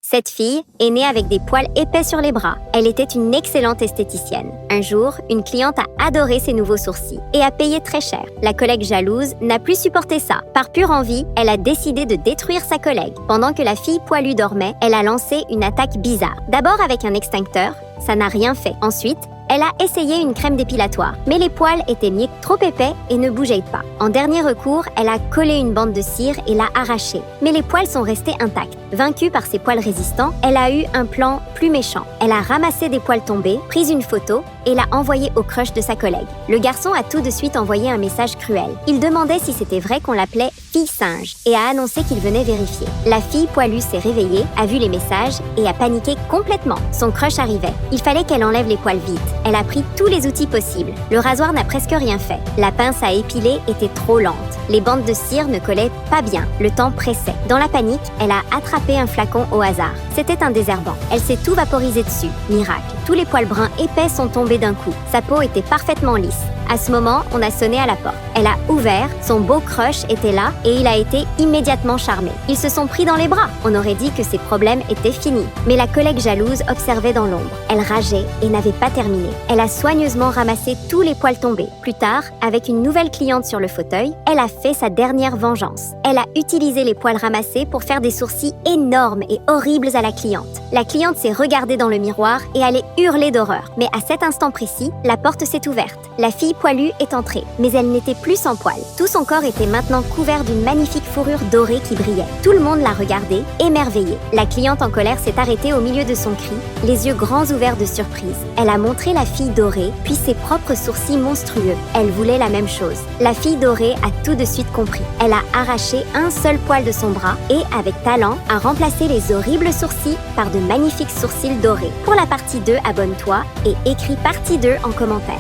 Cette fille est née avec des poils épais sur les bras. Elle était une excellente esthéticienne. Un jour, une cliente a adoré ses nouveaux sourcils et a payé très cher. La collègue jalouse n'a plus supporté ça. Par pure envie, elle a décidé de détruire sa collègue. Pendant que la fille poilue dormait, elle a lancé une attaque bizarre. D'abord avec un extincteur, ça n'a rien fait. Ensuite, elle a essayé une crème dépilatoire, mais les poils étaient liés trop épais et ne bougeaient pas. En dernier recours, elle a collé une bande de cire et l'a arrachée. Mais les poils sont restés intacts. Vaincue par ses poils résistants, elle a eu un plan plus méchant. Elle a ramassé des poils tombés, pris une photo et l'a envoyée au crush de sa collègue. Le garçon a tout de suite envoyé un message cruel. Il demandait si c'était vrai qu'on l'appelait « fille singe » et a annoncé qu'il venait vérifier. La fille poilue s'est réveillée, a vu les messages et a paniqué complètement. Son crush arrivait. Il fallait qu'elle enlève les poils vite. Elle a pris tous les outils possibles. Le rasoir n'a presque rien fait. La pince à épiler était trop lente. Les bandes de cire ne collaient pas bien. Le temps pressait. Dans la panique, elle a attrapé un flacon au hasard. C'était un désherbant. Elle s'est tout vaporisé dessus. Miracle. Tous les poils bruns épais sont tombés d'un coup. Sa peau était parfaitement lisse. À ce moment, on a sonné à la porte. Elle a ouvert, son beau crush était là et il a été immédiatement charmé. Ils se sont pris dans les bras. On aurait dit que ses problèmes étaient finis. Mais la collègue jalouse observait dans l'ombre. Elle rageait et n'avait pas terminé. Elle a soigneusement ramassé tous les poils tombés. Plus tard, avec une nouvelle cliente sur le fauteuil, elle a fait sa dernière vengeance. Elle a utilisé les poils ramassés pour faire des sourcils énormes et horribles à la cliente. La cliente s'est regardée dans le miroir et allait hurler d'horreur. Mais à cet instant précis, la porte s'est ouverte. La fille poilue est entrée, mais elle n'était plus sans poils. Tout son corps était maintenant couvert d'une magnifique fourrure dorée qui brillait. Tout le monde l'a regardée, émerveillée. La cliente en colère s'est arrêtée au milieu de son cri, les yeux grands ouverts de surprise. Elle a montré la fille dorée, puis ses propres sourcils monstrueux. Elle voulait la même chose. La fille dorée a tout de suite compris. Elle a arraché un seul poil de son bras et, avec talent, a remplacé les horribles sourcils par de magnifiques sourcils dorés. Pour la partie 2, abonne-toi et écris partie 2 en commentaire.